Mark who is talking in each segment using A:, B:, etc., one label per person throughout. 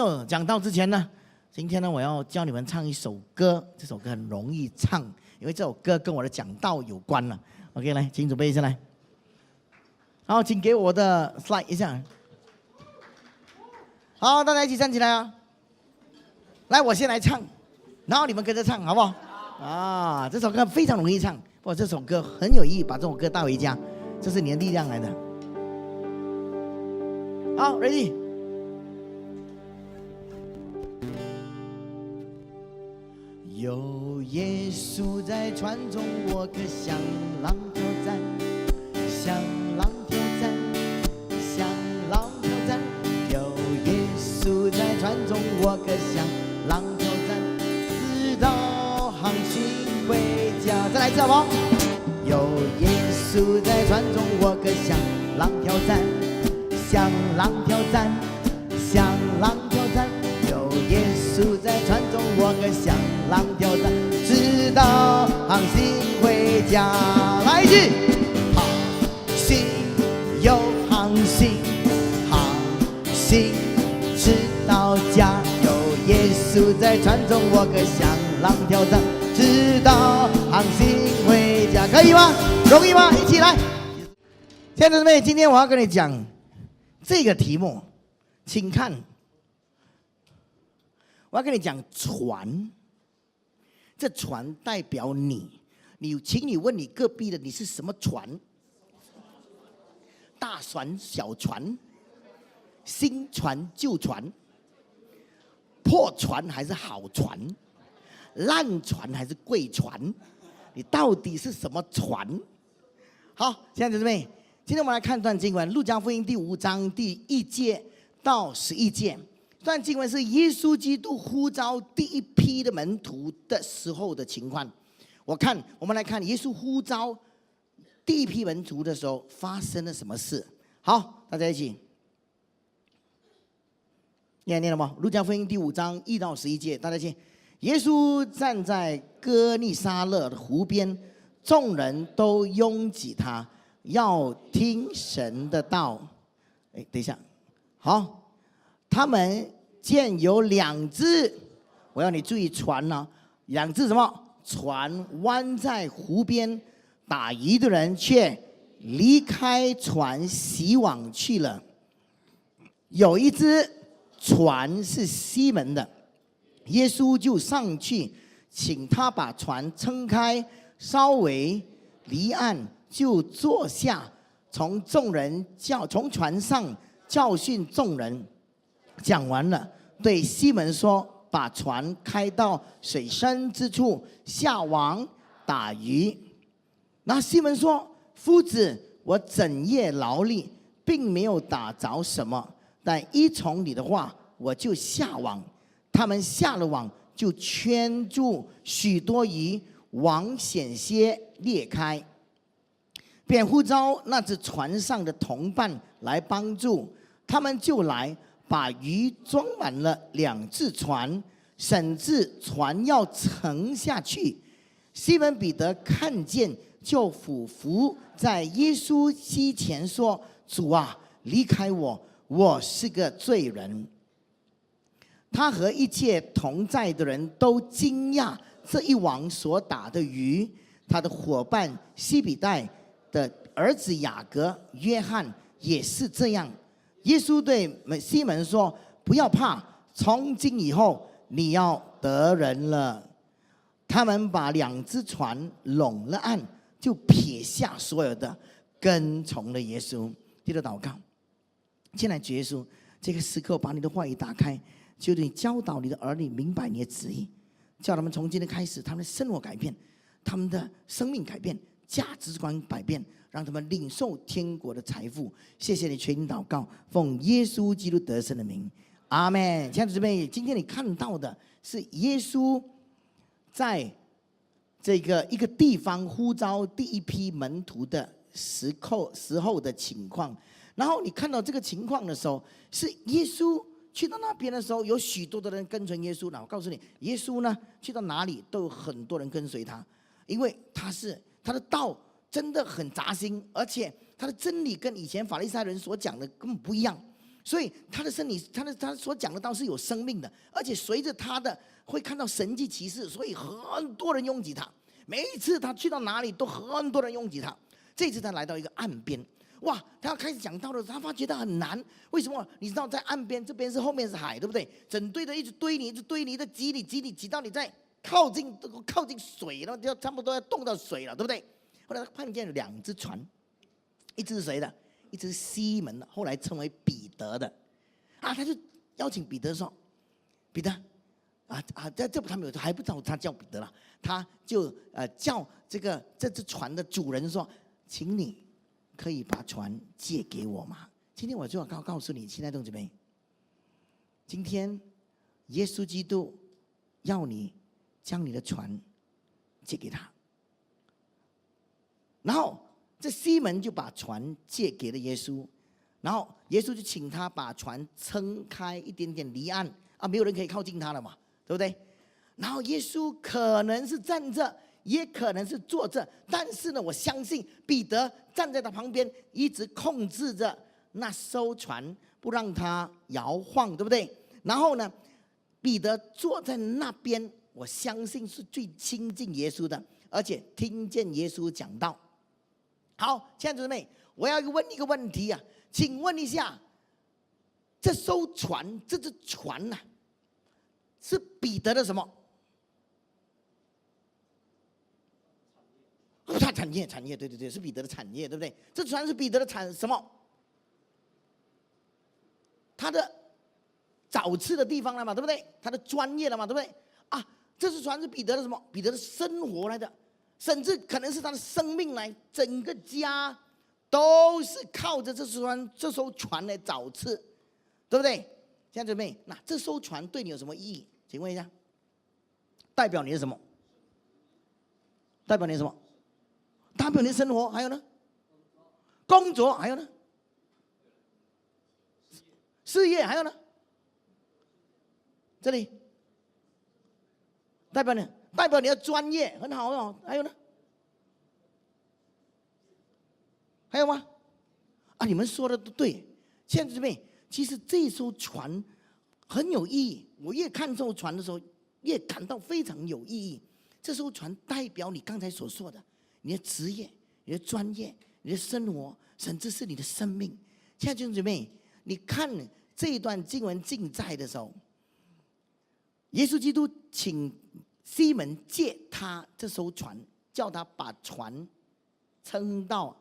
A: 有讲到之前呢，今天呢，我要教你们唱一首歌。这首歌很容易唱，因为这首歌跟我的讲道有关了。OK， 来，请准备一下来。好，请给我的 slide 一下。好，大家一起站起来啊！来，我先来唱，然后你们跟着唱，好不好？啊，这首歌非常容易唱，哇，这首歌很有意义，把这首歌带回家，这是你的力量来的。好 ，ready。有耶稣在船中，我可像浪挑战，像浪挑战，像浪挑战。有耶稣在船中，我可像浪挑战，直到航行回家。再来一次好不好？有耶稣在船中，我可像浪挑战，像浪挑战，像浪挑战。有耶稣在船中，我可像浪挑战，直到航行回家。来一句，航行又航行，航行直到家。有耶稣在船中，我可像浪挑战，直到航行回家。可以吗？容易吗？一起来。亲爱的姊妹，今天我要跟你讲这个题目，请看。我要跟你讲船，这船代表你，请你问你隔壁的，你是什么船？大船、小船，新船、旧船，破船还是好船，烂船还是贵船？你到底是什么船？好，亲爱的姊妹，今天我们来看段经文，《路加福音》第5章第1节到11节。这段经文是耶稣基督呼召第一批的门徒的时候的情况。我们来看耶稣呼召第一批门徒的时候发生了什么事。好，大家一起念了吗？路加福音第5章1到11节，大家一起。耶稣站在哥尼撒勒的湖边，众人都拥挤他，要听神的道。等一下，好。他们见有2只，我要你注意船呢、2只什么？船弯在湖边，打鱼的人却离开船洗网去了。有一只船是西门的，耶稣就上去，请他把船撑开，稍微离岸，就坐下，从船上教训众人。讲完了，对西门说：“把船开到水深之处，下网打鱼。”那西门说：“夫子，我整夜劳力，并没有打着什么，但依从你的话，我就下网。”他们下了网，就圈住许多鱼，网险些裂开，便呼召那只船上的同伴来帮助。他们就来，把鱼装满了2只船，甚至船要沉下去。西门彼得看见，就俯伏在耶稣膝前说：“主啊，离开我，我是个罪人。”他和一切同在的人都惊讶这一网所打的鱼。他的伙伴西比泰的儿子雅各、约翰也是这样。耶稣对西门说：“不要怕，从今以后你要得人了。”他们把2只船拢了岸，就撇下所有的，跟从了耶稣。接着祷告，亲爱的主耶稣，这个时刻把你的话语打开，求你教导你的儿女明白你的旨意，叫他们从今天开始，他们的生活改变，他们的生命改变，价值观改变，让他们领受天国的财富。谢谢你垂听祷告，奉耶稣基督得胜的名，阿们。亲爱的姊妹，今天你看到的是耶稣在这个一个地方呼召第一批门徒的时候的情况。然后你看到这个情况的时候，是耶稣去到那边的时候，有许多的人跟随耶稣。那我告诉你，耶稣呢去到哪里都有很多人跟随他，因为他的道真的很扎心，而且他的真理跟以前法利赛人所讲的根本不一样。所以他的身体，他所讲的道是有生命的，而且随着他的会看到神迹奇事，所以很多人拥挤他。每一次他去到哪里，都很多人拥挤他。这次他来到一个岸边，哇，他要开始讲道的时候，他发觉到很难。为什么？你知道在岸边这边是后面是海，对不对？整队的一直堆你，一直堆你，一直挤你，挤到你在靠近水，然后就差不多要动到水了，对不对？后来他看见2只船，一只是谁的？一只是西门的，后来称为彼得的。他就邀请彼得说：“彼得，这他们还不知道他叫彼得了，他就叫这只船的主人说，请你可以把船借给我吗？”今天我就要告诉你，亲爱的弟兄姊妹，今天耶稣基督要你将你的船借给他，然后这西门就把船借给了耶稣，然后耶稣就请他把船撑开一点点离岸没有人可以靠近他了嘛，对不对？然后耶稣可能是站着，也可能是坐着，但是呢，我相信彼得站在他旁边，一直控制着那艘船，不让它摇晃，对不对？然后呢，彼得坐在那边，我相信是最亲近耶稣的，而且听见耶稣讲道。好，亲爱的姊妹，我要问一个问题啊，请问一下，这艘船，这只船呐，是彼得的什么？产业，对，是彼得的产业，对不对？这船是彼得的什么？他的找吃的地方了嘛，对不对？他的专业了嘛，对不对？这只船是彼得的什么？彼得的生活来的。甚至可能是他的生命来，整个家都是靠着这艘船来找吃，对不对？亲爱的姊妹，那这艘船对你有什么意义？请问一下，代表你的什么？代表你的什么？代表你的生活，还有呢？工作，还有呢？事业，还有呢？这里代表你的专业很好哦，还有呢？还有吗？你们说的都对，亲爱的姊妹，其实这艘船很有意义。我越看这艘船的时候，越感到非常有意义。这艘船代表你刚才所说的，你的职业、你的专业、你的生活，甚至是你的生命。亲爱的弟兄姊妹，你看这一段经文记载的时候，耶稣基督请西门借他这艘船，叫他把船撑到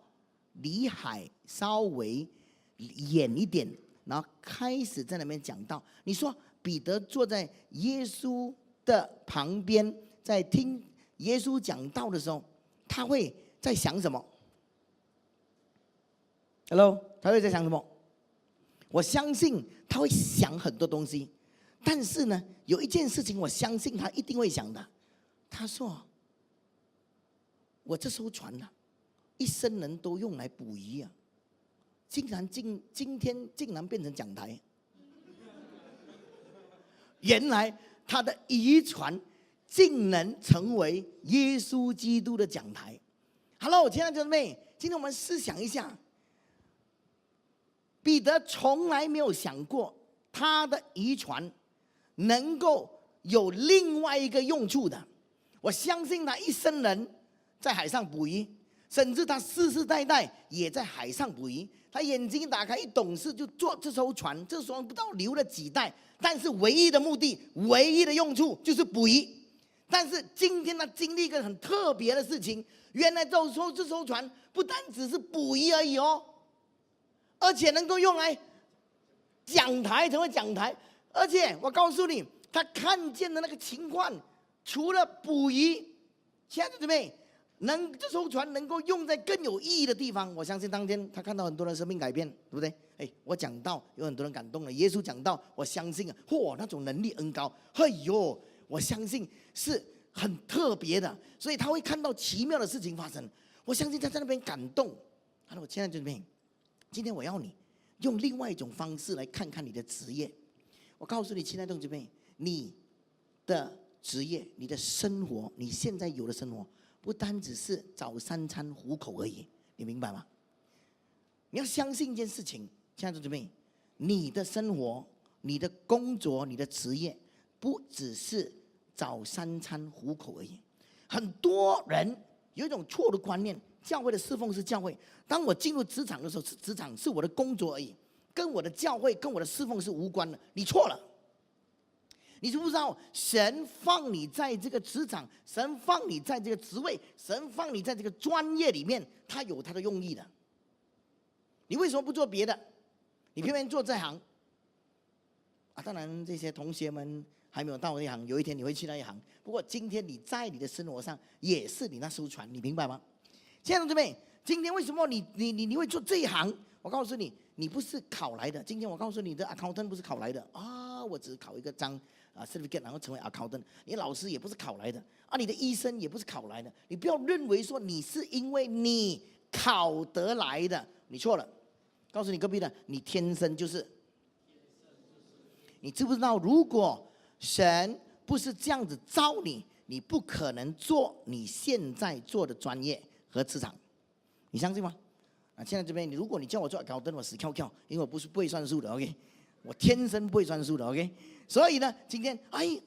A: 离海稍微远一点，然后开始在那边讲道。你说彼得坐在耶稣的旁边，在听耶稣讲道的时候，他会在想什么 ？Hello， 他会在想什么？我相信他会想很多东西，但是呢，有一件事情我相信他一定会想的。他说：“我这艘船呢，一生人都用来捕鱼啊，今天竟然变成讲台。原来他的渔船竟能成为耶稣基督的讲台。” Hello， 亲爱的姊妹，今天我们思想一下，彼得从来没有想过他的渔船能够有另外一个用处的。我相信他一生人在海上捕鱼，甚至他世世代代也在海上捕鱼。他眼睛打开一懂事就坐这艘船，这艘船不知道流了几代，但是唯一的目的、唯一的用处就是捕鱼。但是今天他经历一个很特别的事情，原来这艘船不单只是捕鱼而已哦，而且能够用来讲台，成为讲台。而且我告诉你，他看见的那个情况，除了捕鱼，亲爱的姊妹，这艘船能够用在更有意义的地方。我相信当天他看到很多人生命改变，对不对？我讲道有很多人感动了，耶稣讲道，我相信那种能力恩高，我相信是很特别的，所以他会看到奇妙的事情发生。我相信他在那边感动。我亲爱的姊妹，今天我要你用另外一种方式来看看你的职业。我告诉你，亲爱的姊妹，你的职业、你的生活，你现在有的生活，不单只是找3餐糊口而已，你明白吗？你要相信一件事情，亲爱的姊妹，你的生活、你的工作、你的职业，不只是找3餐糊口而已。很多人有一种错误的观念，教会的侍奉是教会。当我进入职场的时候，职场是我的工作而已，跟我的教会、跟我的侍奉是无关的。你错了。你知不知道，神放你在这个职场，神放你在这个职位，神放你在这个专业里面，他有他的用意的。你为什么不做别的？你偏偏做这行啊？当然，这些同学们还没有到那一行，有一天你会去那一行。不过今天你在你的生活上也是你那艘船，你明白吗？亲爱的姊妹，今天为什么你会做这一行？我告诉你，你不是考来的。今天我告诉你的 accountant 不是考来的啊，我只是考一个章certificate， 然后成为 accountant。你老师也不是考来的啊，你的医生也不是考来的。你不要认为说你是因为你考得来的，你错了。告诉你隔壁的，你天生就是。你知不知道，如果神不是这样子造你，你不可能做你现在做的专业和职场，你相信吗？现在这边，如果你叫我做accountant，我死翘翘，因为我不会算数的 ，OK， 我天生不会算数的 ，OK。所以呢，今天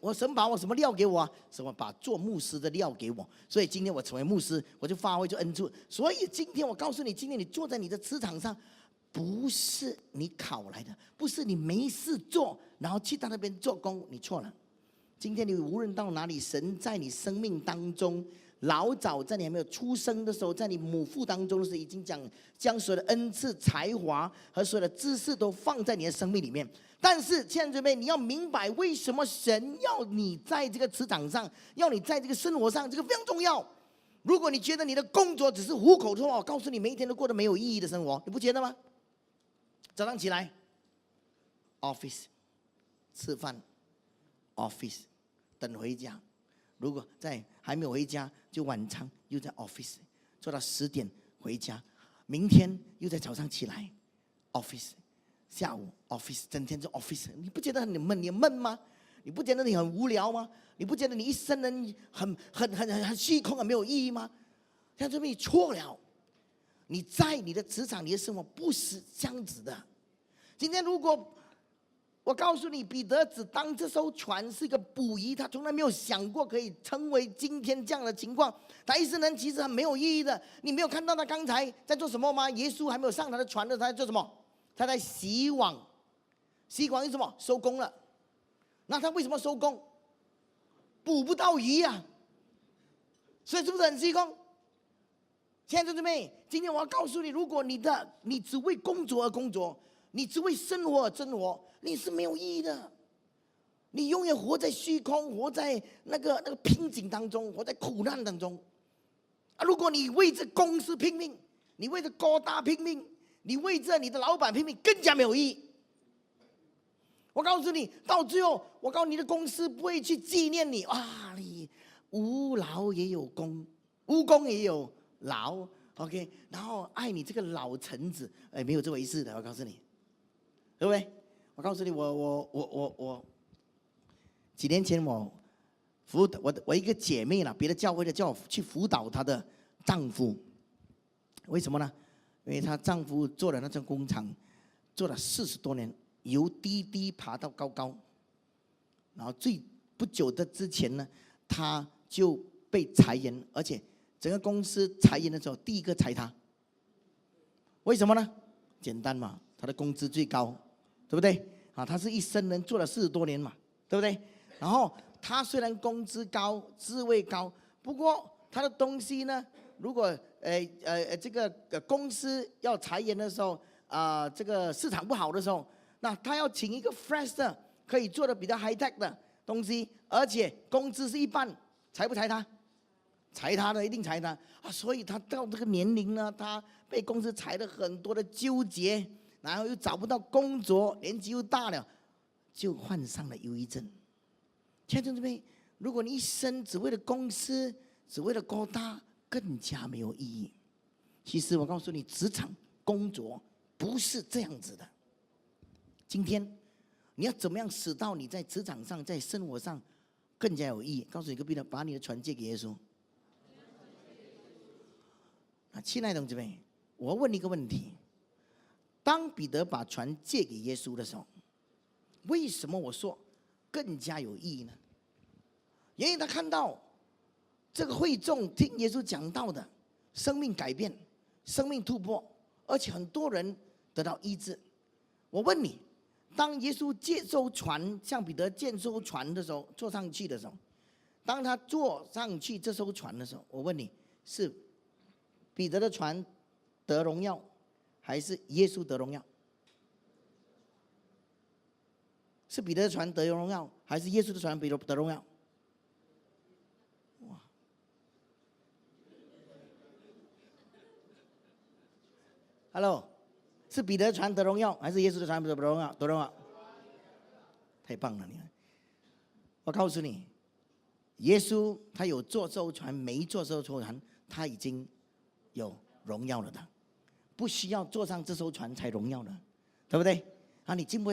A: 我神把我什么料给我啊？什么把做牧师的料给我？所以今天我成为牧师，我就发挥就恩助。所以今天我告诉你，今天你坐在你的职场上，不是你考来的，不是你没事做，然后去到那边做工，你错了。今天你无论到哪里，神在你生命当中。老早在你还没有出生的时候，在你母腹当中的时候，已经将所有的恩赐、才华和所有的知识都放在你的生命里面。但是，亲爱的姊妹，你要明白为什么神要你在这个职场上，要你在这个生活上，这个非常重要。如果你觉得你的工作只是糊口的话，我告诉你，每一天都过得没有意义的生活，你不觉得吗？早上起来 ，office， 吃饭 ，office， 等回家。如果还没有回家，就晚餐又在 office 做到10点回家，明天又在早上起来 office， 下午 office， 整天就 office， 你不觉得你闷吗？你不觉得你很无聊吗？你不觉得你一生人很虚空很没有意义吗？像这边你错了，你在你的职场、你的生活不是这样子的。今天如果我告诉你，彼得只当这艘船是一个捕鱼，他从来没有想过可以成为今天这样的情况。他一生人其实很没有意义的。你没有看到他刚才在做什么吗？耶稣还没有上他的船的，他在做什么？他在洗网。洗网是什么？收工了。那他为什么收工？捕不到鱼啊，所以是不是很虚空？亲爱的姊妹，今天我要告诉你，如果你只为工作而工作，你只为生活而生活，你是没有意义的。你永远活在虚空，活在那个瓶颈当中，活在苦难当中。如果你为这公司拼命，你为这高大拼命，你为这你的老板拼命，更加没有意义。我告诉你，到最后，我告诉你的公司不会去纪念你啊！你无劳也有功，无功也有劳。OK， 然后爱你这个老臣子，没有这回事的。我告诉你，对不对？我告诉你，我几年前我一个姐妹啦，别的教会的叫我去辅导她的丈夫。为什么呢？因为她丈夫做了那间工厂，做了40多年。由低低爬到高高，然后不久的之前呢，他就被裁员，而且整个公司裁员的时候，第一个裁他。为什么呢？简单嘛，他的工资最高，对不对？他是一生人做了40多年嘛，对不对？然后他虽然工资高，职位高，不过他的东西呢，如果这个公司要裁员的时候，这个市场不好的时候。那他要请一个 fresh 的，可以做的比较 high tech 的东西，而且工资是一半，裁不裁他？裁他的，一定裁他啊！所以他到这个年龄呢，他被公司裁了很多的纠结，然后又找不到工作，年纪又大了，就患上了忧郁症。亲爱的姊妹，如果你一生只为了公司，只为了高大，更加没有意义。其实我告诉你，职场工作不是这样子的。今天你要怎么样使到你在职场上、在生活上更加有意义？告诉你隔壁的，把你的船借给耶稣。亲爱的弟兄姊妹，我问你一个问题：当彼得把船借给耶稣的时候，为什么我说更加有意义呢？因为他看到这个会众听耶稣讲道的，生命改变，生命突破，而且很多人得到医治。我问你，当耶稣接收船，向彼得接收船的时候，坐上去的时候，当他坐上去这艘船的时候，我问你，是彼得的船得荣耀，还是耶稣得荣耀？是彼得的船得荣耀，还是耶稣的船得荣耀？哇！Hello， 是彼得的船得荣耀，还是耶稣的船得荣耀？得荣耀，太棒了！你看，我告诉你，耶稣他有坐这艘船，没坐这艘船，他已经有荣耀了的，不需要坐上这艘船才荣耀的，对不对？啊，你敬不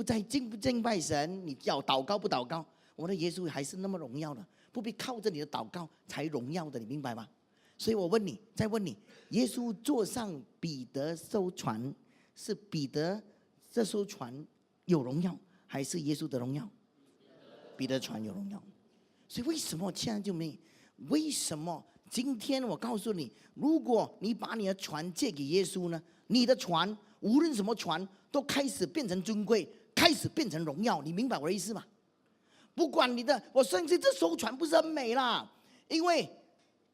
A: 敬拜神？你要祷告不祷告？我的耶稣还是那么荣耀的，不必靠着你的祷告才荣耀的，你明白吗？所以我问你，再问你，耶稣坐上彼得艘船，是彼得这艘船有荣耀，还是耶稣的荣耀？彼得船有荣耀。所以为什么亲爱的弟兄妹，为什么今天我告诉你，如果你把你的船借给耶稣呢，你的船无论什么船都开始变成尊贵，开始变成荣耀，你明白我的意思吗？不管你的，我相信这艘船不是很美啦，因为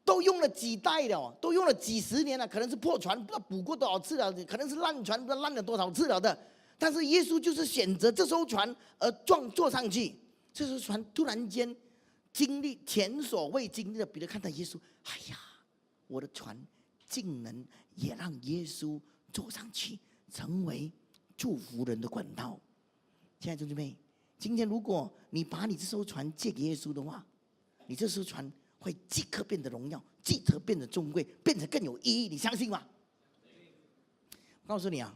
A: 都用了几代了，都用了几十年了，可能是破船，不知道补过多少次了，可能是烂船，不知道烂了多少次了的。但是耶稣就是选择这艘船而坐上去，这艘船突然间经历前所未经历的。彼得看到耶稣，哎呀，我的船竟能也让耶稣坐上去，成为祝福人的管道。亲爱的弟兄妹，今天如果你把你这艘船借给耶稣的话，你这艘船会即刻变得荣耀，即刻变得尊贵，变得更有意义，你相信吗？我告诉你啊，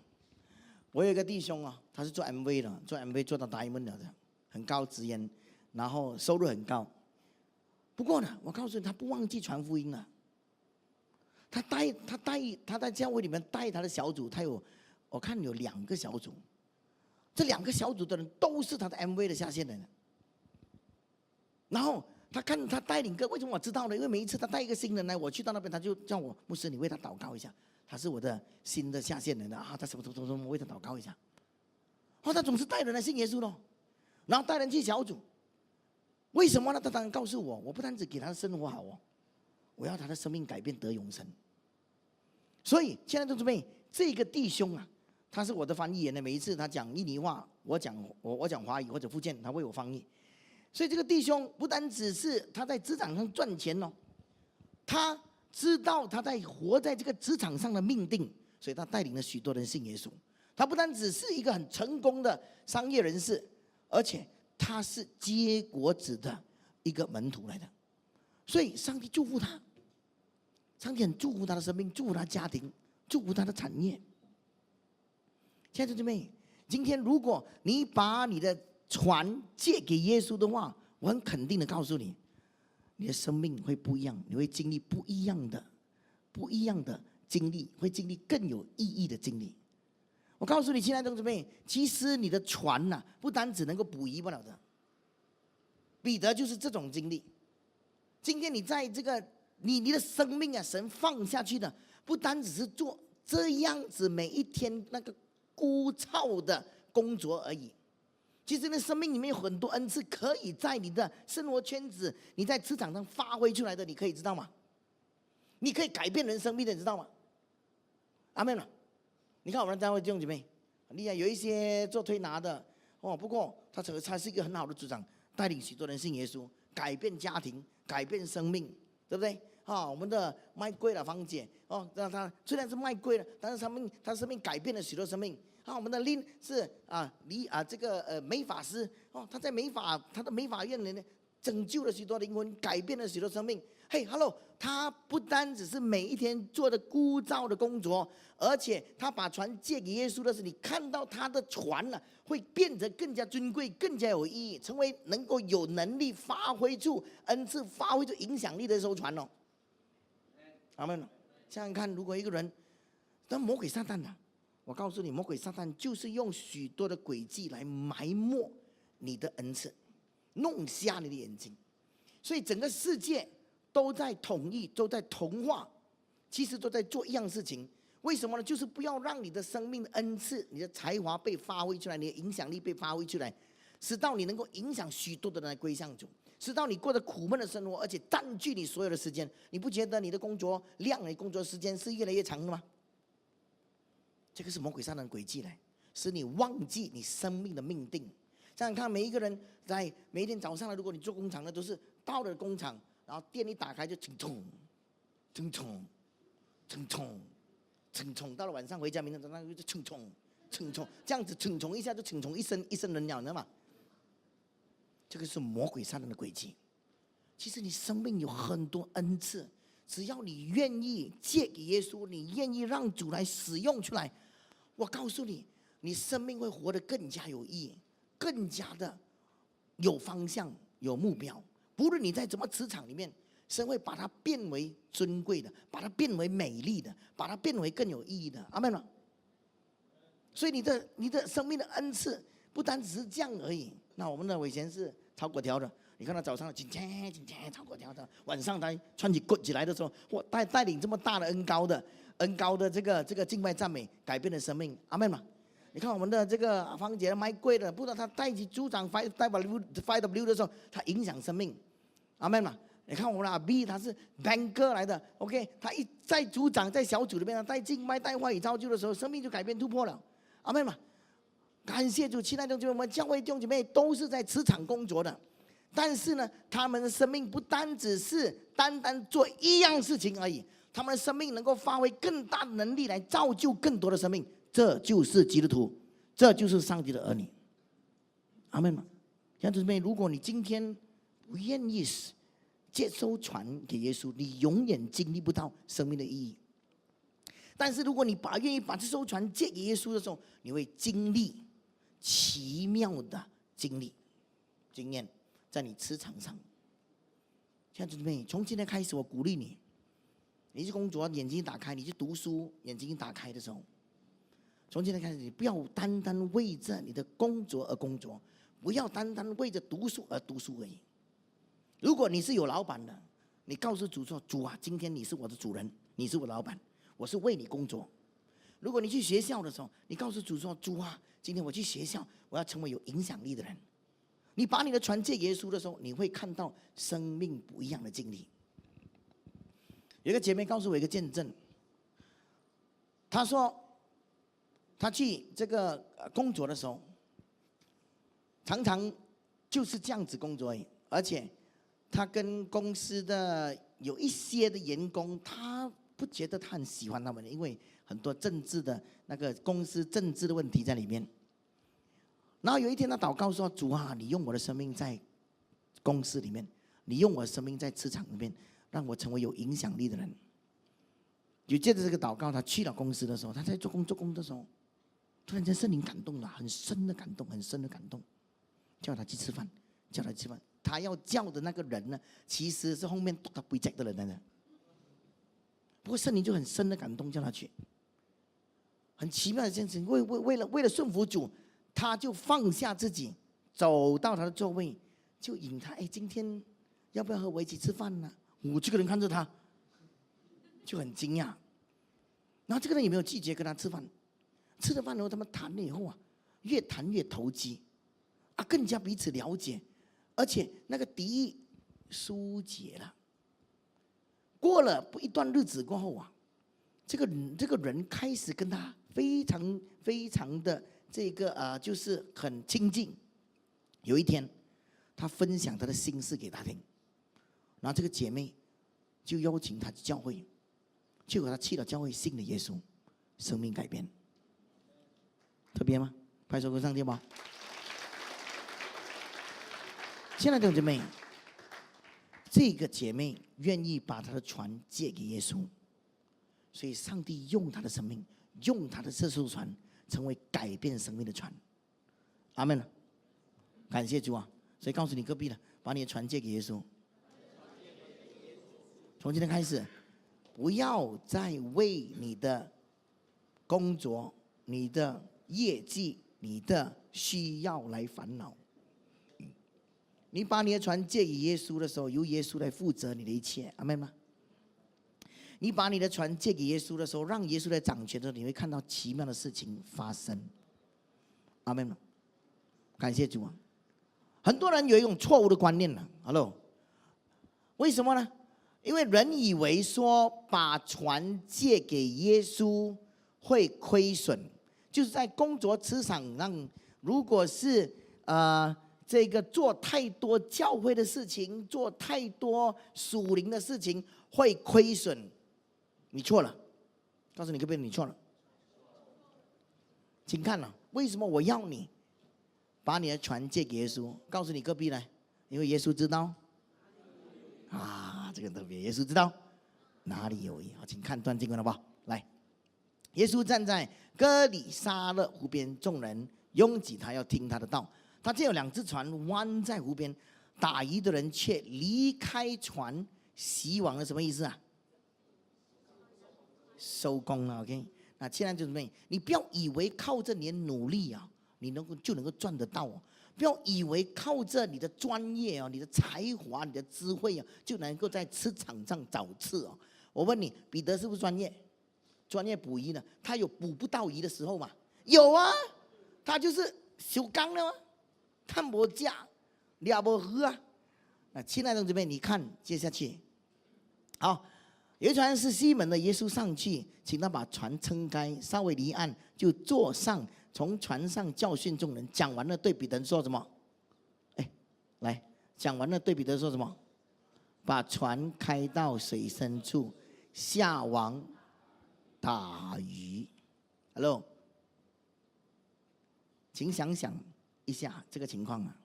A: 我有一个弟兄啊，他是做 MV 的，做 MV 做到Diamond的，很高职业，然后收入很高。不过呢，我告诉你，他不忘记传福音了。他在教会里面带他的小组，我看有2个小组，这2个小组的人都是他的 MV 的下线人。然后他看他带领为什么我知道呢？因为每一次他带一个新人来，我去到那边，他就叫我牧师，你为他祷告一下，他是我的新的下线人啊，他什么为他祷告一下。他总是带人来信耶稣咯，然后带人去小组。为什么呢？他当然告诉我，我不单只给他的生活好哦，我要他的生命改变得永生。所以亲爱的弟兄妹，这个弟兄啊，他是我的翻译员的，每一次他讲印尼话，我讲华语或者福建，他为我翻译。所以这个弟兄不单只是他在职场上赚钱哦，他知道他在活在这个职场上的命定，所以他带领了许多人信耶稣。他不单只是一个很成功的商业人士，而且他是结果子的一个门徒来的。所以上帝祝福他，上帝很祝福他的生命，祝福他的家庭，祝福他的产业。亲爱的弟兄妹，今天如果你把你的船借给耶稣的话，我很肯定的告诉你，你的生命会不一样，你会经历不一样的经历，会经历更有意义的经历。我告诉你，亲爱的弟兄妹，其实你的船啊，不单只能够捕鱼不了的。彼得就是这种经历。今天你在这个你的生命啊，神放下去的，不单只是做这样子每一天那个枯燥的工作而已。其实你的生命里面有很多恩赐，可以在你的生活圈子，你在职场上发挥出来的，你可以知道吗？你可以改变人生命的，你知道吗？阿们了。你看我们的单位弟兄姐妹很厉害，有一些做推拿的哦，不过他是一个很好的组长，带领许多人信耶稣，改变家庭，改变生命，对不对？我们的卖贵了芳姐哦，让他虽然是卖贵了，但是他生命改变了许多生命。我们的林是这个美发师哦，他在他的美发院里面拯救了许多灵魂，改变了许多生命。嘿 ，Hello， 他不单只是每一天做的枯燥的工作，而且他把船借给耶稣的时候，你看到他的船呢，会变得更加尊贵，更加有意义，成为能够有能力发挥出恩赐、发挥出影响力的一艘船哦。阿们。想想看，如果一个人，那魔鬼撒旦啊，我告诉你，魔鬼撒旦就是用许多的诡计来埋没你的恩赐，弄瞎你的眼睛。所以整个世界都在统一，都在同化，其实都在做一样事情。为什么呢？就是不要让你的生命的恩赐、你的才华被发挥出来，你的影响力被发挥出来，使到你能够影响许多的人来归向主，使到你过着苦闷的生活，而且占据你所有的时间。你不觉得你的工作量、你工作时间是越来越长的吗？这个是魔鬼撒旦的诡计来，使你忘记你生命的命定。想想看，每一个人在每一天早上呢，如果你做工厂的，都是到了工厂，然后店一打开就冲冲冲冲冲冲冲冲，到了晚上回家，明天早上就冲冲冲冲，这样子冲冲一下就冲冲一身人了，你知道吗？这个是魔鬼撒旦的诡计。其实你生命有很多恩赐，只要你愿意借给耶稣，你愿意让主来使用出来，我告诉你，你生命会活得更加有意义，更加的有方向、有目标。不论你在怎么职场里面，神会把它变为尊贵的，把它变为美丽的，把它变为更有意义的。阿们吗？所以你的生命的恩赐不单只是这样而已。那我们的以前是炒粿条的，你看他早上今天炒粿条的，晚上他穿起棍起来的时候，我带领这么大的恩膏的这个敬拜赞美，改变了生命。阿们吗？你看我们的这个芳姐卖贵的，不知道他带起组长 5W 的时候，他影响生命。阿们吗？你看我们的阿 B， 他是 banker 来的 ，OK， 他一在组长在小组里面，他带敬拜带话语造就的时候，生命就改变突破了。阿们吗？感谢主，亲爱的弟兄姐妹，我们教会弟兄姐妹都是在职场工作的，但是呢，他们的生命不单只是单单做一样事情而已，他们的生命能够发挥更大的能力来造就更多的生命。这就是基督徒，这就是上帝的儿女。阿们吗？弟兄姊妹，如果你今天不愿意接收传给耶稣，你永远经历不到生命的意义。但是如果你愿意把这艘船借给耶稣的时候，你会经历奇妙的经验，在你职场上。弟兄姊妹，从今天开始，我鼓励你，你去工作，眼睛打开；你去读书，眼睛打开的时候，从今天开始，你不要单单为着你的工作而工作，不要单单为着读书而读书而已。如果你是有老板的，你告诉主说：“主啊，今天你是我的主人，你是我的老板，我是为你工作。”如果你去学校的时候，你告诉主说：“主啊，今天我去学校，我要成为有影响力的人。”你把你的船借耶稣的时候，你会看到生命不一样的经历。有一个姐妹告诉我一个见证，她说她去这个工作的时候，常常就是这样子工作而已，而且她跟公司的有一些的员工，她不觉得她很喜欢他们，因为很多政治的那个公司政治的问题在里面。然后有一天，他祷告说：“主啊，你用我的生命在公司里面，你用我的生命在职场里面，让我成为有影响力的人。”就借着这个祷告，他去了公司的时候，他在做工的时候，突然间圣灵感动了，很深的感动，很深的感动，叫他去吃饭，叫他去吃饭。他要叫的那个人呢，其实是后面他不在的人来的。不过圣灵就很深的感动，叫他去。很奇妙的一件事情，为了顺服主。他就放下自己，走到他的座位，就引他：“哎，今天要不要和我一起吃饭呢？”这个人看着他，就很惊讶。然后这个人也没有拒绝跟他吃饭。吃了饭以后，他们谈了以后啊，越谈越投机，更加彼此了解，而且那个敌意疏解了。过了一段日子过后啊，这个人开始跟他非常的。这个就是很亲近。有一天，他分享他的心事给他听，然后这个姐妹就邀请他去教会，结果他去了教会，信了耶稣，生命改变。特别吗？拍手鼓上天吧。亲爱的姐妹，这个姐妹愿意把她的船借给耶稣，所以上帝用她的生命，用她的这艘船。成为改变生命的船，阿们。感谢主啊！所以告诉你隔壁的，把你的船借给耶稣。从今天开始，不要再为你的工作、你的业绩、你的需要来烦恼。你把你的船借给耶稣的时候，由耶稣来负责你的一切，阿们吗？你把你的船借给耶稣的时候，让耶稣来掌权的时候，你会看到奇妙的事情发生，阿们吗？感谢主啊！很多人有一种错误的观念呢，Hello， 为什么呢？因为人以为说把船借给耶稣会亏损，就是在工作职场上，如果是这个做太多教会的事情，做太多属灵的事情会亏损。你错了，告诉你各位，你错了。请看了，为什么我要你把你的船借给耶稣？告诉你隔壁来，因为耶稣知道啊，这个特别，耶稣知道哪里有意。好，请看段经文好不好？来，耶稣站在歌里撒勒湖边，众人拥挤他，要听他的道。他见有2只船弯在湖边，打鱼的人却离开船洗网了。什么意思啊？收工了 ，OK。那现在就是你不要以为靠着你的努力啊，你就能够赚得到哦。不要以为靠着你的专业哦、你的才华、你的智慧啊，就能够在职场上找刺哦。我问你，彼得是不是专业？专业捕鱼呢？他有捕不到鱼的时候吗？有啊，他就是修缸了吗？看不价，了不鱼啊！那亲爱的姊妹，你看接下去，好，有一船是西门的，耶稣上去，请他把船撑开，稍微离岸，就坐上，从船上教训众人。讲完了，对彼得说什么？哎，来，讲完了，对彼得说什么？把船开到水深处，下网打鱼。Hello， 请想想一下这个情况啊。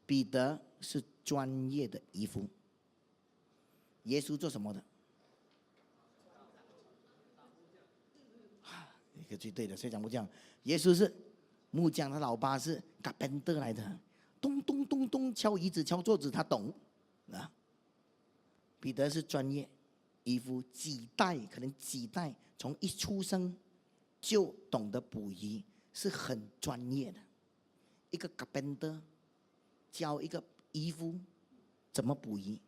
A: 彼得是专业的渔夫，耶稣做什么的？一个最对的，谁讲木匠？耶稣是木匠，他老爸是嘎本德来的，咚咚咚咚敲椅子、敲桌子，他懂啊。彼得是专业渔夫，可能几代从一出生就懂得捕鱼，是很专业的。一个嘎本德教一个渔夫怎么捕鱼。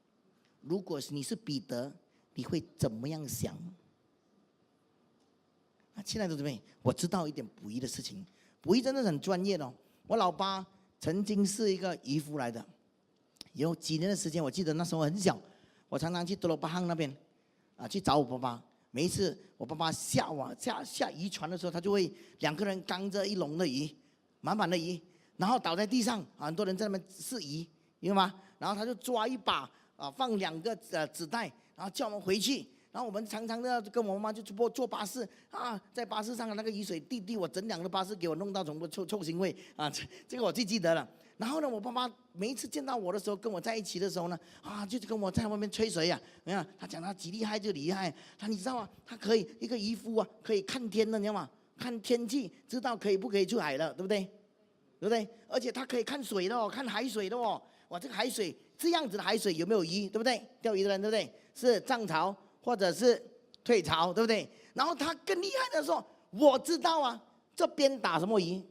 A: 如果你是彼得，你会怎么样想？亲爱的姊妹，我知道一点捕鱼的事情，捕鱼真的很专业的哦。我老爸曾经是一个渔夫来的，有几年的时间，我记得那时候很小，我常常去多罗巴汉那边去找我爸爸。每一次我爸爸下渔船的时候，他就会2个人扛着一笼的鱼，满满的鱼，然后倒在地上，很多人在那边试鱼，明白吗？然后他就抓一把放2个纸袋，然后叫我们回去。然后我们常常的跟我妈妈就坐巴士在巴士上的那个雨水滴我整辆的巴士给我弄到全部臭腥味这个我最记得了。然后呢，我爸爸每一次见到我的时候，跟我在一起的时候呢，就是跟我在外面吹水呀。你看他讲他几厉害就厉害，你知道吗？他可以一个渔夫可以看天的，你知道吗？看天气，知道可以不可以出海了，对不对？对不对？而且他可以看水的哦，看海水的哦。哇，这个海水这样子的海水有没有鱼？对不对？钓鱼的人对不对？是涨潮或者是退潮，对不对？然后他更厉害的说，我知道啊，这边打什么鱼，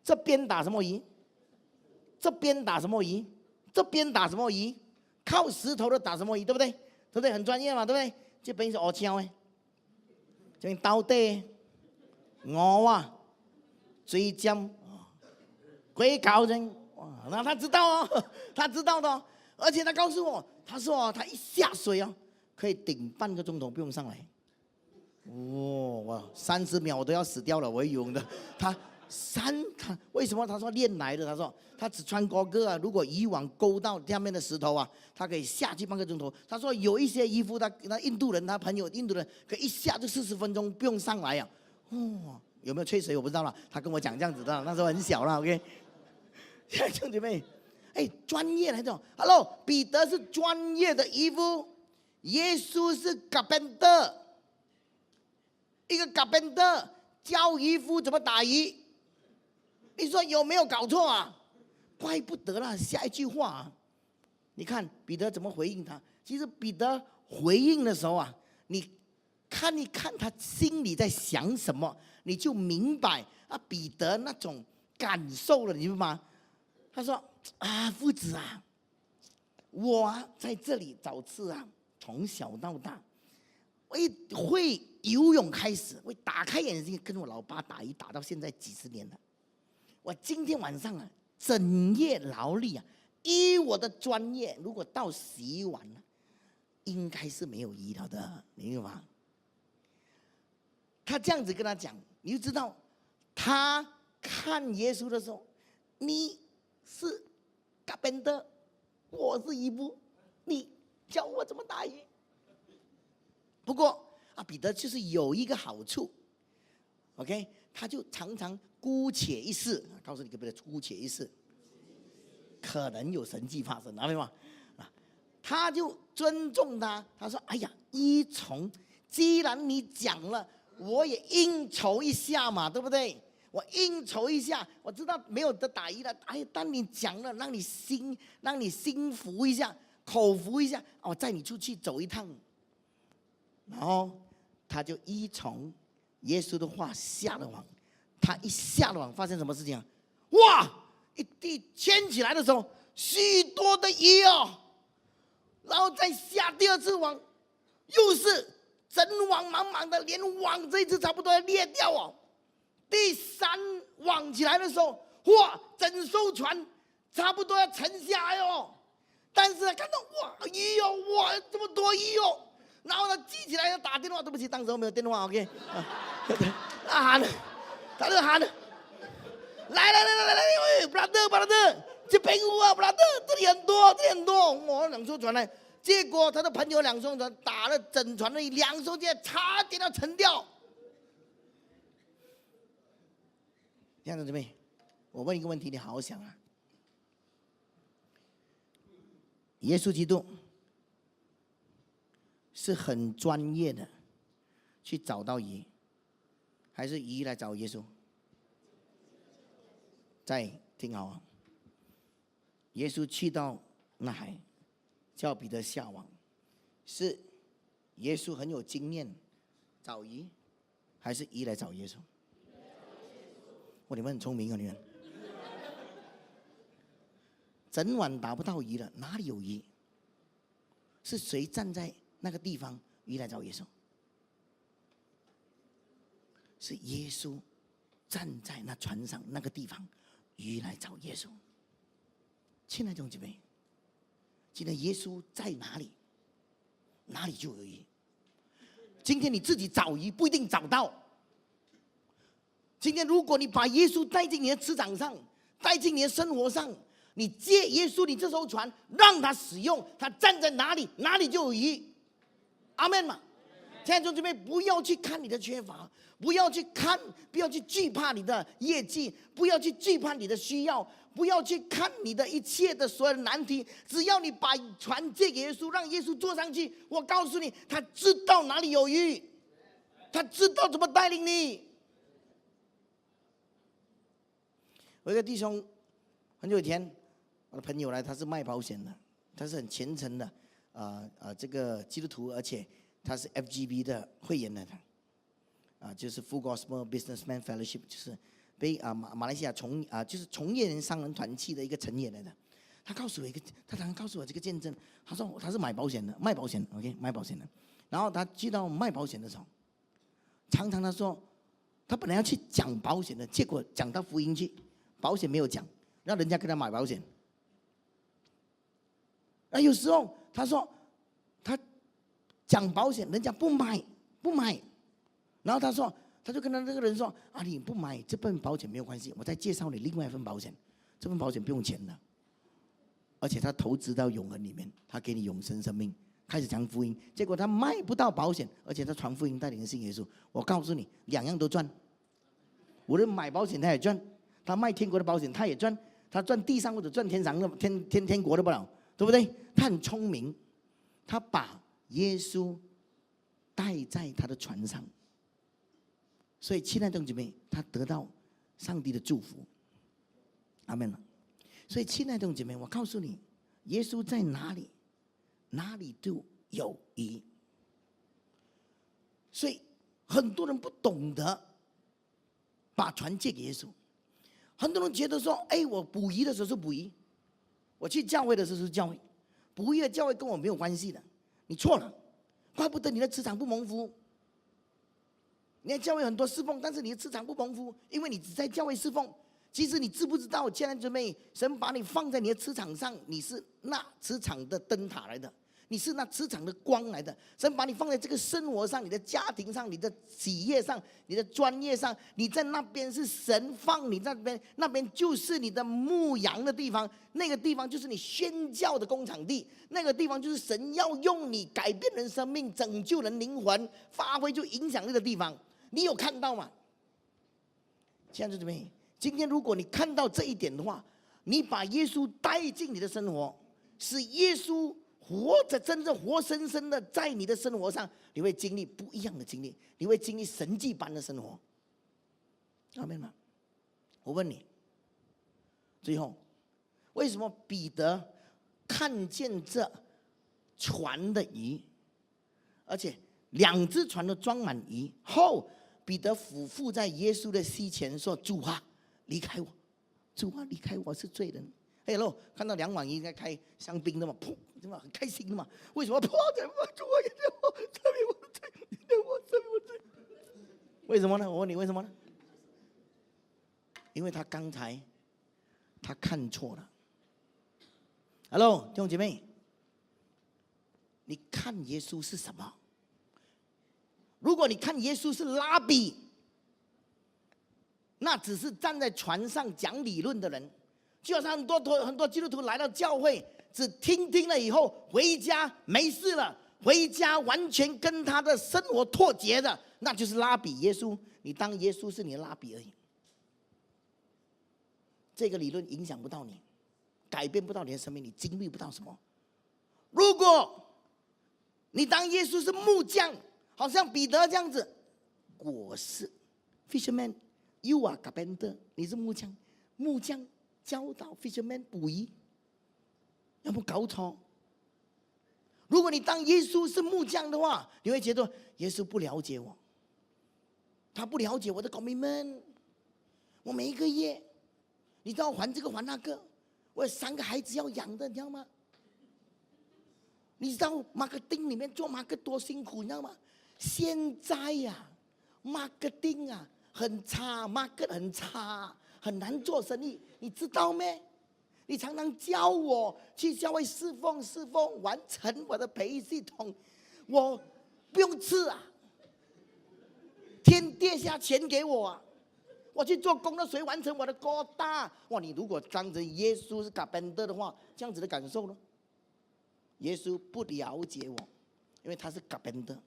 A: 这边打什么鱼，这边打什么鱼，这边打什么鱼，靠石头的打什么鱼，对不对？对不对？很专业嘛，对不对？这边是鹅枪这边刀底鹅水浆龟壳人，那他知道哦，他知道的哦。而且他告诉我，他说他一下水哦，可以顶半个钟头不用上来。哇，30秒我都要死掉了，我游泳的。他为什么？他说练来的。他说他只穿高个如果渔网勾到下面的石头他可以下去半个钟头。他说有一些渔夫，那印度人，他朋友印度人，可以一下就40分钟不用上来有没有吹水我不知道了。他跟我讲这样子的，那时候很小了 ，OK。兄弟妹，专业来的。Hello， 彼得是专业的渔夫，耶稣是carpenter，一个carpenter教渔夫怎么打鱼。你说有没有搞错啊？怪不得了，下一句话你看彼得怎么回应他。其实彼得回应的时候你看一看他心里在想什么，你就明白彼得那种感受了，你明白吗？他说夫子啊，我在这里早吃从小到大，我会游泳开始，我打开眼睛跟我老爸打到现在几十年了。我今天晚上整夜劳力依我的专业，如果到洗碗应该是没有医疗的，你明白吗？他这样子跟他讲，你就知道他看耶稣的时候，你是carpenter，我是渔夫，你教我怎么打鱼。不过彼得就是有一个好处 ，OK， 他就常常姑且一试，告诉你可不可以姑且一试，可能有神迹发生，明白吗？他就尊重他，他说：“哎呀，依从，既然你讲了，我也应酬一下嘛，对不对？我应酬一下，我知道没有得打鱼了。哎，当你讲了，让你心服一下，口服一下，我载你出去走一趟。”然后他就依从耶稣的话下了网。他一下了网，发生什么事情啊？哇！一地牵起来的时候，许多的鱼然后再下第二次网，又是整网满满的，连网这一次差不多要裂掉第三网起来的时候，哇，整艘船差不多要沉下来但是看到哇鱼哇这么多鱼然后呢记起来要打电话，对不起，当时我没有电话 ，OK， 他就喊了，来，brother， 这边brother， 这里很多，我两艘船来，结果他的朋友两艘船打了整船的两艘舰，差点要沉掉。这样子姊妹，我问一个问题，你好好想耶稣基督是很专业的去找到鱼，还是鱼来找耶稣？再听好耶稣去到那海，叫彼得下网，是耶稣很有经验找鱼，还是鱼来找耶稣？你们很聪明你们。整晚打不到鱼了，哪里有鱼？是谁站在那个地方，鱼来找耶稣？是耶稣站在那船上那个地方，鱼来找耶稣。亲爱的弟兄姐妹，今天耶稣在哪里，哪里就有鱼。今天你自己找鱼不一定找到。今天如果你把耶稣带进你的职场上，带进你的生活上，你借耶稣你这艘船让他使用，他站在哪里，哪里就有鱼。阿们嘛。亲爱的弟兄姊妹，不要去看你的缺乏，不要去惧怕你的业绩，不要去惧怕你的需要，不要去看你的一切的所有的难题。只要你把船借给耶稣，让耶稣坐上去，我告诉你，他知道哪里有鱼，他知道怎么带领你。我一个弟兄很久以前，我的朋友来，他是卖保险的，他是很虔诚的这个基督徒，而且他是 FGB 的会员来的就是 Full Gospel Businessman Fellowship， 就是被马来西亚就是从业人商人团契的一个成员来的。他告诉我他常常告诉我这个见证，他说他是卖保险的，OK， 卖保险的。然后他去到卖保险的时候，常常他说他本来要去讲保险的，结果讲到福音去。保险没有讲，让人家跟他买保险。有时候他说他讲保险，人家不买，然后他就跟他那个人说你不买这份保险没有关系，我再介绍你另外一份保险，这份保险不用钱的，而且他投资到永恒里面，他给你永生生命，开始讲福音。结果他卖不到保险，而且他传福音带领人信耶稣。我告诉你，两样都赚。无论买保险他也赚，他卖天国的保险他也赚，他赚地上或者赚天上的天国的不了，对不对？他很聪明，他把耶稣带在他的船上，所以亲爱的弟兄姊妹，他得到上帝的祝福。阿们。所以亲爱的弟兄姊妹，我告诉你，耶稣在哪里，哪里就有鱼。所以很多人不懂得把船借给耶稣。很多人觉得说，哎，我捕鱼的时候是捕鱼，我去教会的时候是教会，捕鱼的教会跟我没有关系的。你错了，怪不得你的磁场不蒙福。你在教会很多侍奉，但是你的磁场不蒙福，因为你只在教会侍奉。其实你知不知道，亲爱的姊妹，神把你放在你的磁场上，你是那磁场的灯塔来的，你是那磁场的光来的。神把你放在这个生活上，你的家庭上，你的企业上，你的专业上，你在那边是神放你在那边，那边就是你的牧羊的地方，那个地方就是你宣教的工场地，那个地方就是神要用你改变人生命、拯救人灵魂、发挥出影响力的地方。你有看到吗？亲爱的姊妹，今天如果你看到这一点的话，你把耶稣带进你的生活，使耶稣活着，真正活生生的在你的生活上，你会经历不一样的经历，你会经历神迹般的生活。阿们吗？我问你，最后为什么彼得看见这船的鱼，而且2只船都装满鱼后，彼得俯伏在耶稣的膝前说：“主啊，离开我！主啊，离开我，是罪人。”哎喽，看到2碗鱼应该开香槟的嘛，噗，对吧？很开心的嘛。为什么？主啊，赦免我的罪，赦免我的罪。为什么呢？我问你，为什么呢？因为他刚才他看错了。Hello， 弟兄姐妹，你看耶稣是什么？如果你看耶稣是拉比，那只是站在船上讲理论的人，就好像很多基督徒来到教会，只听了以后回家没事了，回家完全跟他的生活脱节的，那就是拉比耶稣。你当耶稣是你的拉比而已，这个理论影响不到你，改变不到你的生命，你经历不到什么。如果你当耶稣是木匠，好像彼得这样子，我是 fisherman， you are carpenter， 你是木匠，木匠教导 fisherman 捕鱼，有没有搞错？如果你当耶稣是木匠的话，你会觉得耶稣不了解我，他不了解我的 commitment， 我每一个月，你知道还这个还那个，我有3个孩子要养的，你知道吗？你知道 marketing 里面做 marketing 多辛苦，你知道吗？现在呀，marketing 啊很差 ，market 很差，很难做生意，你知道没？你常常教我去教会侍奉，完成我的培育系统，我不用吃啊，天跌下钱给我啊，我去做工作，谁完成我的高大？哇，你如果当着耶稣是carpenter的话，这样子的感受呢？耶稣不了解我，因为他是carpenter。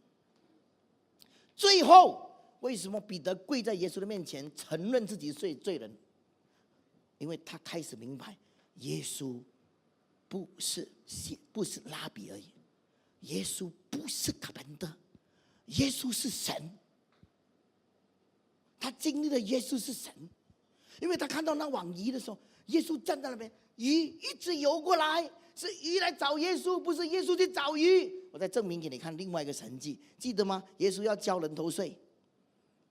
A: 最后，为什么彼得跪在耶稣的面前，承认自己是罪人？因为他开始明白，耶稣不是拉比而已，耶稣不是carpenter，耶稣是神。他经历了耶稣是神，因为他看到那网鱼的时候，耶稣站在那边，鱼一直游过来，是鱼来找耶稣，不是耶稣去找鱼。我再证明给你看另外一个神迹，记得吗？耶稣要交人头税，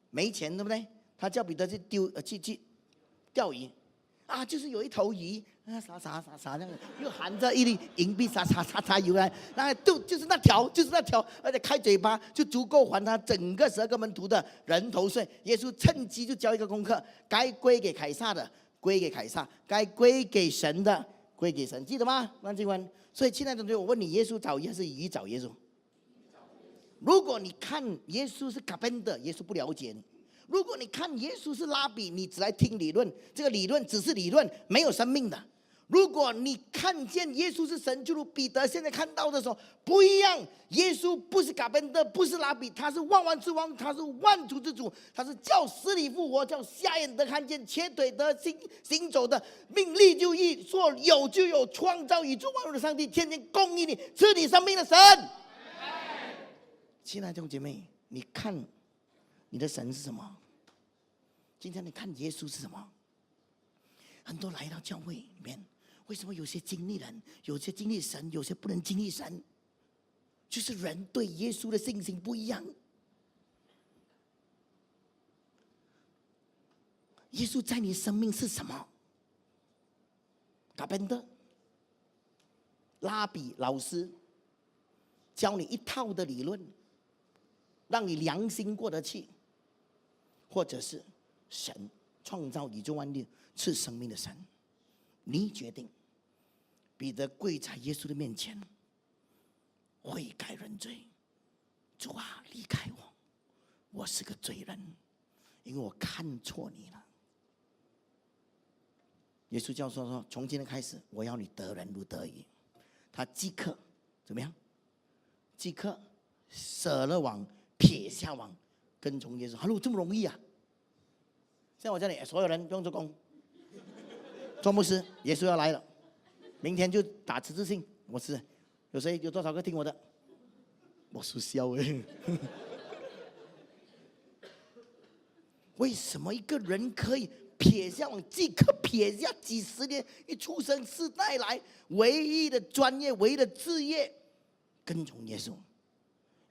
A: 没钱对不对？他叫彼得去去钓鱼啊，就是有一头鱼啊，撒这样，又含着一粒银币，撒游来，那就是那条，而且开嘴巴就足够还他整个12个门徒的人头税。耶稣趁机就教一个功课，该归给凯撒的归给凯撒，该归给神的归给神，记得吗？万经文。所以亲爱的同学，我问你，耶稣找鱼还是鱼找耶稣？如果你看耶稣是carpenter，耶稣不了解你；如果你看耶稣是拉比，你只来听理论，这个理论只是理论，没有生命的。如果你看见耶稣是神，就如彼得现在看到的时候不一样，耶稣不是carpenter，不是拉比，他是万王之王，他是万主之主，他是叫死里复活，叫瞎眼得看见，瘸腿得行走的，命立就义，说有就有，创造宇宙万物的上帝，天天供应你，赐你生命的神。亲爱的弟兄姐妹，你看你的神是什么？今天你看耶稣是什么？很多来到教会里面，为什么有些经历人，有些经历神，有些不能经历神？就是人对耶稣的信心不一样。耶稣在你生命是什么？卡宾特、拉比老师教你一套的理论，让你良心过得去，或者是神创造宇宙万物赐生命的神，你决定。彼得跪在耶稣的面前，悔改认罪，主啊，离开我，我是个罪人，因为我看错你了。耶稣教说，从今天开始，我要你得人如得鱼。他即刻怎么样？即刻舍了网，撇下网，跟从耶稣。哈喽，这么容易啊！现在我叫你所有人不用做工，做牧师，耶稣要来了。明天就打辞职信，我是有多少个听我的？我是笑哎。为什么一个人可以撇下网，即刻撇下几十年一出生世代来唯一的专业、唯一的志业，跟从耶稣？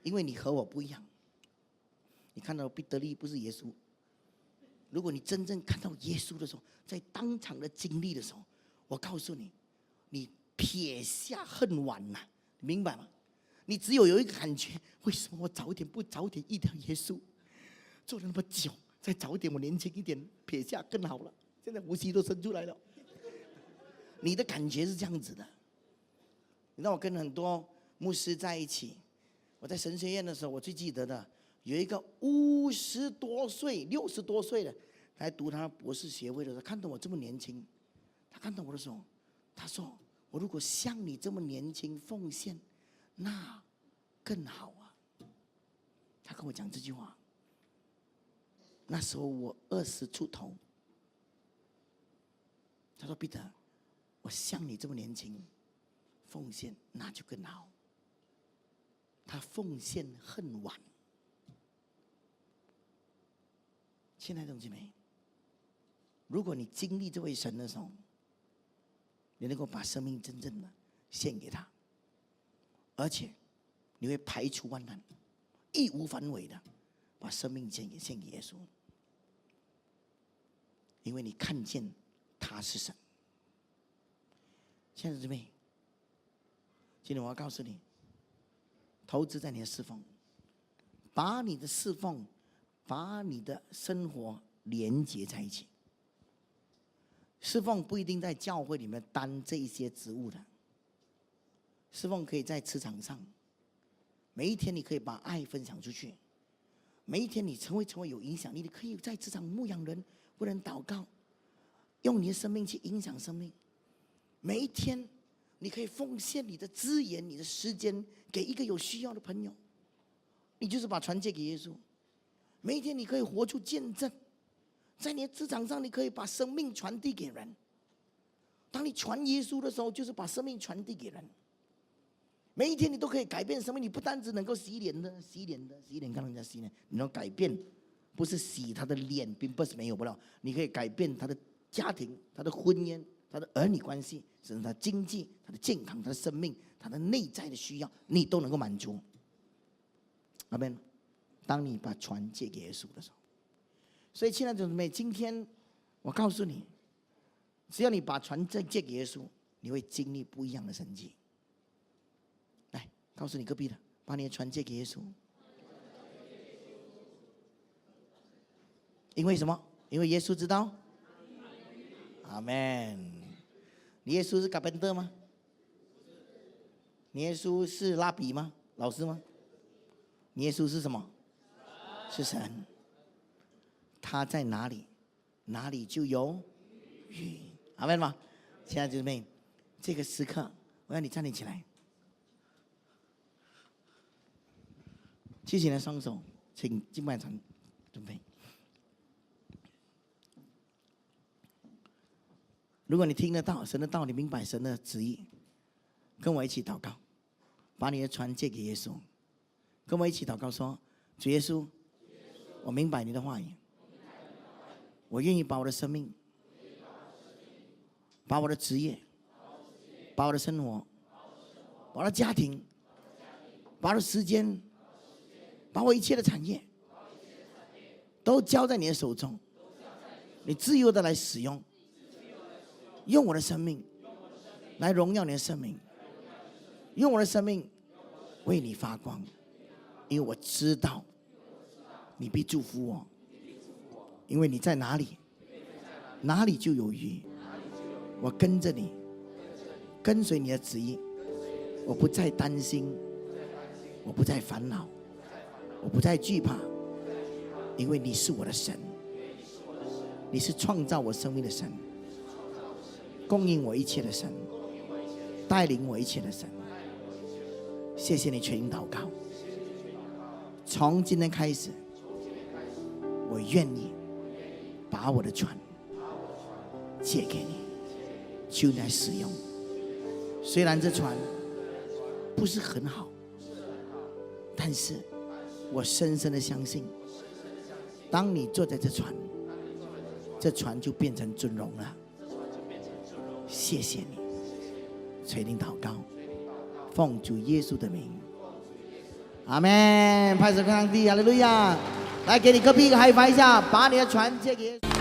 A: 因为你和我不一样。你看到彼得利不是耶稣。如果你真正看到耶稣的时候，在当场的经历的时候，我告诉你。你撇下恨晚呐，明白吗？你只有一个感觉，为什么我不早点遇到耶稣？做了那么久，再早点我年轻一点，撇下更好了。现在胡须都生出来了。你的感觉是这样子的。你知道我跟很多牧师在一起，我在神学院的时候，我最记得的有一个50多岁、60多岁的来读他博士学位的时候，看到我这么年轻，他看到我的时候，他说：“我如果像你这么年轻奉献，那更好啊。”他跟我讲这句话。那时候我20出头。他说：“彼得，我像你这么年轻奉献，那就更好。”他奉献恨晚。亲爱的弟兄姐妹，如果你经历这位神的时候，你能够把生命真正的献给他，而且你会排除万难，义无反悔的把生命献给耶稣，因为你看见他是神。亲爱的姊妹，今天我要告诉你，投资在你的侍奉，把你的侍奉，把你的生活连结在一起。侍奉不一定在教会里面担这一些职务的，侍奉可以在职场上，每一天你可以把爱分享出去，每一天你成为有影响力，你可以在职场牧养人，为人祷告，用你的生命去影响生命。每一天你可以奉献你的资源、你的时间给一个有需要的朋友，你就是把传接给耶稣。每一天你可以活出见证，在你的职场上，你可以把生命传递给人。当你传耶稣的时候，就是把生命传递给人。每一天你都可以改变生命，你不单只能够洗脸，看人家洗脸，你能改变，不是洗他的脸，并不是没有不了，你可以改变他的家庭、他的婚姻、他的儿女关系，甚至他的经济、他的健康、他的生命、他的内在的需要，你都能够满足。阿们。当你把传借给耶稣的时候，所以亲爱的姊妹，今天我告诉你，只要你把传借给耶稣，你会经历不一样的神迹。来，告诉你隔壁的，把你的传借给耶稣。因为什么？因为耶稣知道。阿们。你耶稣是卡本特吗？你耶稣是拉比吗？老师吗？你耶稣是什么？是神。他在哪里，哪里就有雨。阿们吗？亲爱的姊妹，这个时刻，我要你站立起来，举起你的双手，请敬拜团准备。如果你听得到神的道理，明白神的旨意，跟我一起祷告，把你的传借给耶稣，跟我一起祷告说：主耶稣，我明白你的话语，我愿意把我的生命，把我的职业，把我的生活，把我的家庭，把我的时间，把我一切的产业，都交在你的手中。你自由的来使用，用我的生命来荣耀你的生命，用我的生命为你发光，因为我知道你必祝福我，因为你在哪里，哪里就有余。我跟着你，跟随你的旨意，我不再担心，我不再烦恼，我不再惧怕，因为你是我的神，你是创造我生命的神，供应我一切的神，带领我一切的神。谢谢你垂听祷告，从今天开始，我愿意把我的船借给你，求你来使用。虽然这船不是很好，但是我深深的相信，当你坐在这船，这船就变成尊荣了。谢谢你垂听祷告，奉主耶稣的名，阿们。拍手看上帝，哈利路亚！来给你隔壁一个 high five 一下，把你的船借给耶稣。